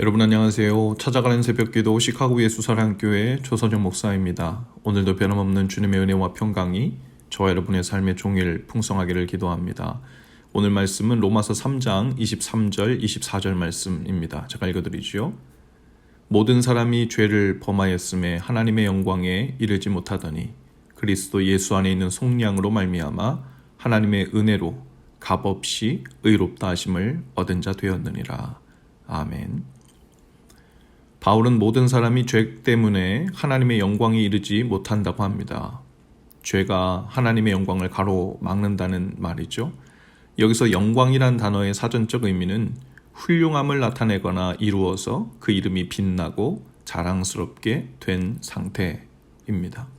여러분 안녕하세요. 찾아가는 새벽기도 시카고 예수사랑교회 조선영 목사입니다. 오늘도 변함없는 주님의 은혜와 평강이 저와 여러분의 삶의 종일 풍성하기를 기도합니다. 오늘 말씀은 로마서 3장 23절 24절 말씀입니다. 제가 읽어드리죠. 모든 사람이 죄를 범하였음에 하나님의 영광에 이르지 못하더니 그리스도 예수 안에 있는 속량으로 말미암아 하나님의 은혜로 값없이 의롭다 하심을 얻은 자 되었느니라. 아멘. 바울은 모든 사람이 죄 때문에 하나님의 영광에 이르지 못한다고 합니다. 죄가 하나님의 영광을 가로막는다는 말이죠. 여기서 영광이란 단어의 사전적 의미는 훌륭함을 나타내거나 이루어서 그 이름이 빛나고 자랑스럽게 된 상태입니다.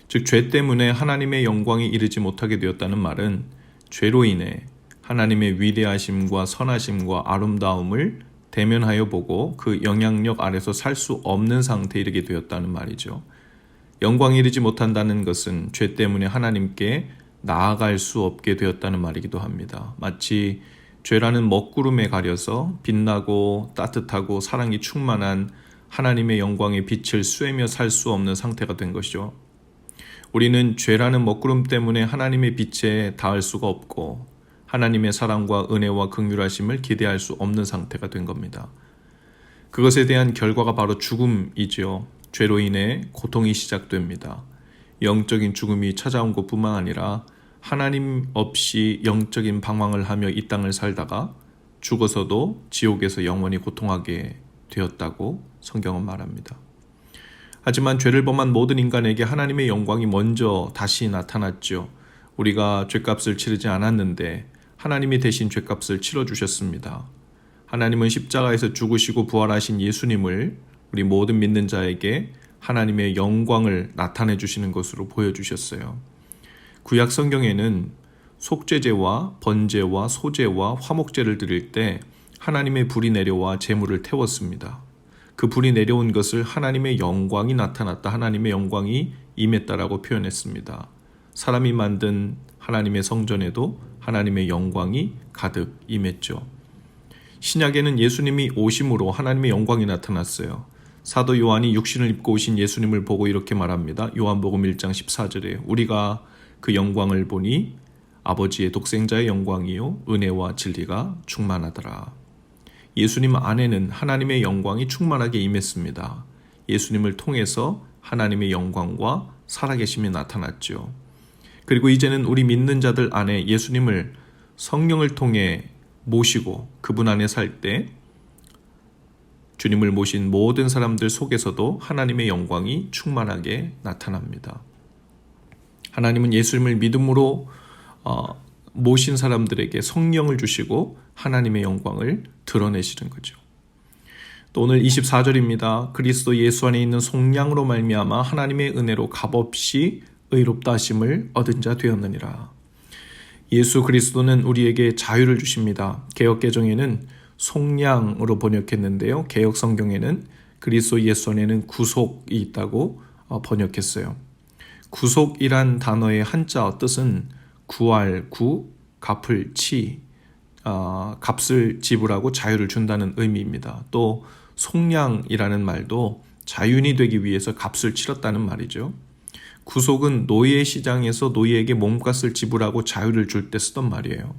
즉, 죄 때문에 하나님의 영광이 이르지 못하게 되었다는 말은 죄로 인해 하나님의 위대하심과 선하심과 아름다움을 대면하여 보고 그 영향력 아래서 살 수 없는 상태에 이르게 되었다는 말이죠. 영광에 이르지 못한다는 것은 죄 때문에 하나님께 나아갈 수 없게 되었다는 말이기도 합니다. 마치 죄라는 먹구름에 가려서 빛나고 따뜻하고 사랑이 충만한 하나님의 영광의 빛을 쐬며 살 수 없는 상태가 된 것이죠. 우리는 죄라는 먹구름 때문에 하나님의 빛에 닿을 수가 없고 하나님의 사랑과 은혜와 긍휼하심을 기대할 수 없는 상태가 된 겁니다. 그것에 대한 결과가 바로 죽음이지요. 죄로 인해 고통이 시작됩니다. 영적인 죽음이 찾아온 것뿐만 아니라 하나님 없이 영적인 방황을 하며 이 땅을 살다가 죽어서도 지옥에서 영원히 고통하게 되었다고 성경은 말합니다. 하지만 죄를 범한 모든 인간에게 하나님의 영광이 먼저 다시 나타났죠. 우리가 죄값을 치르지 않았는데 하나님이 대신 죄값을 치러주셨습니다. 하나님은 십자가에서 죽으시고 부활하신 예수님을 우리 모든 믿는 자에게 하나님의 영광을 나타내 주시는 것으로 보여주셨어요. 구약 성경에는 속죄제와 번제와 소제와 화목제를 드릴 때 하나님의 불이 내려와 제물을 태웠습니다. 그 불이 내려온 것을 하나님의 영광이 나타났다, 하나님의 영광이 임했다라고 표현했습니다. 사람이 만든 하나님의 성전에도 하나님의 영광이 가득 임했죠. 신약에는 예수님이 오심으로 하나님의 영광이 나타났어요. 사도 요한이 육신을 입고 오신 예수님을 보고 이렇게 말합니다. 요한복음 1장 14절에 우리가 그 영광을 보니 아버지의 독생자의 영광이요 은혜와 진리가 충만하더라. 예수님 안에는 하나님의 영광이 충만하게 임했습니다. 예수님을 통해서 하나님의 영광과 살아계심이 나타났죠. 그리고 이제는 우리 믿는 자들 안에 예수님을 성령을 통해 모시고 그분 안에 살 때 주님을 모신 모든 사람들 속에서도 하나님의 영광이 충만하게 나타납니다. 하나님은 예수님을 믿음으로 모신 사람들에게 성령을 주시고 하나님의 영광을 드러내시는 거죠. 또 오늘 24절입니다. 그리스도 예수 안에 있는 속량으로 말미암아 하나님의 은혜로 값없이 의롭다 하심을 얻은 자 되었느니라. 예수 그리스도는 우리에게 자유를 주십니다. 개역개정에는 속량으로 번역했는데요. 개역 성경에는 그리스도 예수 안에는 구속이 있다고 번역했어요. 구속이란 단어의 한자 뜻은 구할, 갚을, 값을 지불하고 자유를 준다는 의미입니다. 또 속량이라는 말도 자유인이 되기 위해서 값을 치렀다는 말이죠. 구속은 노예 시장에서 노예에게 몸값을 지불하고 자유를 줄 때 쓰던 말이에요.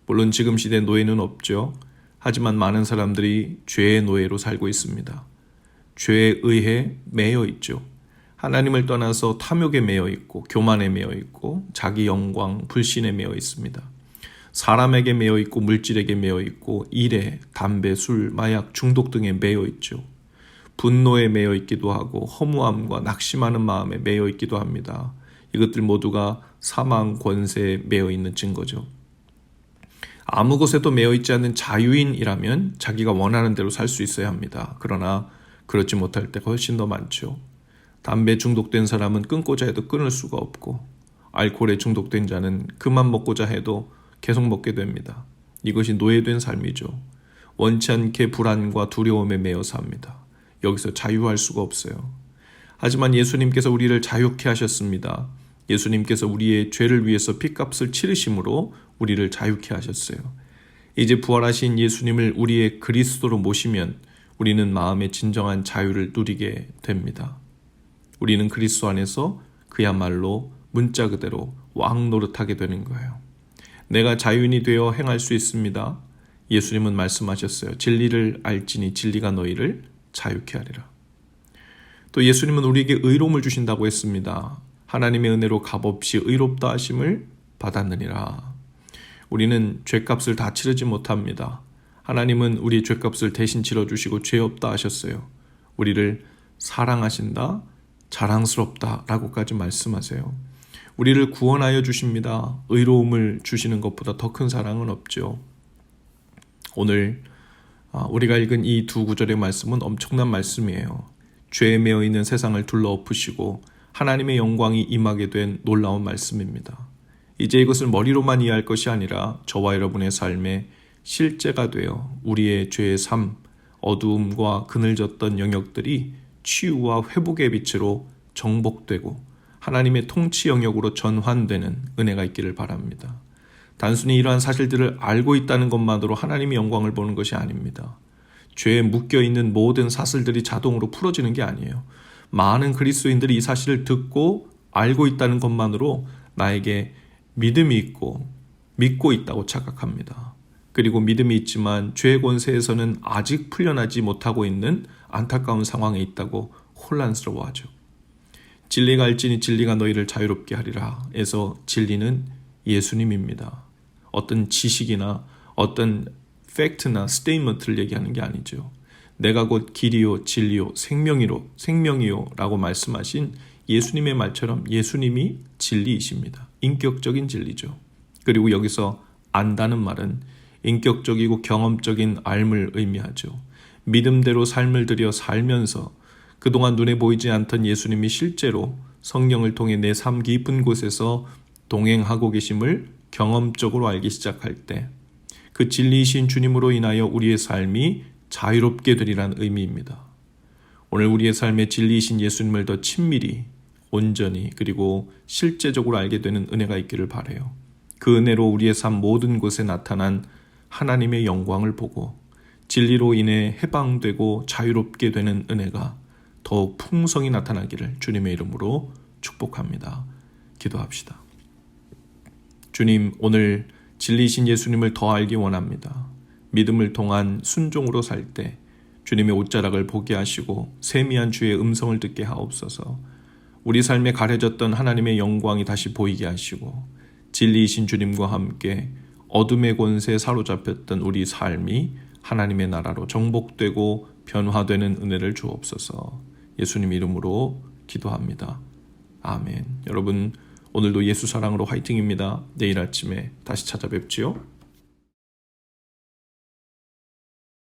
물론 지금 시대 노예는 없죠. 하지만 많은 사람들이 죄의 노예로 살고 있습니다. 죄에 의해 매여 있죠. 하나님을 떠나서 탐욕에 매여 있고 교만에 매여 있고 자기 영광, 불신에 매여 있습니다. 사람에게 매여 있고 물질에게 매여 있고 일에, 담배, 술, 마약, 중독 등에 매여 있죠. 분노에 매여 있기도 하고 허무함과 낙심하는 마음에 매여 있기도 합니다. 이것들 모두가 사망 권세에 매여 있는 증거죠. 아무 것에도 매여 있지 않는 자유인이라면 자기가 원하는 대로 살 수 있어야 합니다. 그러나 그렇지 못할 때가 훨씬 더 많죠. 담배 중독된 사람은 끊고자 해도 끊을 수가 없고 알코올에 중독된 자는 그만 먹고자 해도 계속 먹게 됩니다. 이것이 노예된 삶이죠. 원치 않게 불안과 두려움에 매여 삽니다. 여기서 자유할 수가 없어요. 하지만 예수님께서 우리를 자유케 하셨습니다. 예수님께서 우리의 죄를 위해서 핏값을 치르심으로 우리를 자유케 하셨어요. 이제 부활하신 예수님을 우리의 그리스도로 모시면 우리는 마음의 진정한 자유를 누리게 됩니다. 우리는 그리스도 안에서 그야말로 문자 그대로 왕 노릇하게 되는 거예요. 내가 자유인이 되어 행할 수 있습니다. 예수님은 말씀하셨어요. 진리를 알지니 진리가 너희를 자유케 하리라. 또 예수님은 우리에게 의로움을 주신다고 했습니다. 하나님의 은혜로 값없이 의롭다 하심을 받았느니라. 우리는 죄값을 다 치르지 못합니다. 하나님은 우리 죄값을 대신 치러주시고 죄 없다 하셨어요. 우리를 사랑하신다, 자랑스럽다 라고까지 말씀하세요. 우리를 구원하여 주십니다. 의로움을 주시는 것보다 더 큰 사랑은 없죠. 오늘 우리가 읽은 이 두 구절의 말씀은 엄청난 말씀이에요. 죄에 매여 있는 세상을 둘러엎으시고 하나님의 영광이 임하게 된 놀라운 말씀입니다. 이제 이것을 머리로만 이해할 것이 아니라 저와 여러분의 삶에 실제가 되어 우리의 죄의 삶, 어두움과 그늘졌던 영역들이 치유와 회복의 빛으로 정복되고 하나님의 통치 영역으로 전환되는 은혜가 있기를 바랍니다. 단순히 이러한 사실들을 알고 있다는 것만으로 하나님의 영광을 보는 것이 아닙니다. 죄에 묶여있는 모든 사슬들이 자동으로 풀어지는 게 아니에요. 많은 그리스도인들이 이 사실을 듣고 알고 있다는 것만으로 나에게 믿음이 있고 믿고 있다고 착각합니다. 그리고 믿음이 있지만 죄의 권세에서는 아직 풀려나지 못하고 있는 안타까운 상황에 있다고 혼란스러워하죠. 진리가 알지니 진리가 너희를 자유롭게 하리라 에서 진리는 예수님입니다. 어떤 지식이나 어떤 팩트나 스테이트먼트를 얘기하는 게 아니죠. 내가 곧 길이요 진리요 생명이요 라고 말씀하신 예수님의 말처럼 예수님이 진리이십니다. 인격적인 진리죠. 그리고 여기서 안다는 말은 인격적이고 경험적인 알을 의미하죠. 믿음대로 삶을 들여 살면서 그동안 눈에 보이지 않던 예수님이 실제로 성령을 통해 내 삶 깊은 곳에서 동행하고 계심을 경험적으로 알기 시작할 때 그 진리이신 주님으로 인하여 우리의 삶이 자유롭게 되리란 의미입니다. 오늘 우리의 삶의 진리이신 예수님을 더 친밀히, 온전히 그리고 실제적으로 알게 되는 은혜가 있기를 바라요. 그 은혜로 우리의 삶 모든 곳에 나타난 하나님의 영광을 보고 진리로 인해 해방되고 자유롭게 되는 은혜가 더욱 풍성히 나타나기를 주님의 이름으로 축복합니다. 기도합시다. 주님, 오늘 진리이신 예수님을 더 알기 원합니다. 믿음을 통한 순종으로 살 때 주님의 옷자락을 보게 하시고 세미한 주의 음성을 듣게 하옵소서. 우리 삶에 가려졌던 하나님의 영광이 다시 보이게 하시고 진리이신 주님과 함께 어둠의 권세에 사로잡혔던 우리 삶이 하나님의 나라로 정복되고 변화되는 은혜를 주옵소서. 예수님 이름으로 기도합니다. 아멘. 여러분, 오늘도 예수 사랑으로 화이팅입니다. 내일 아침에 다시 찾아뵙지요.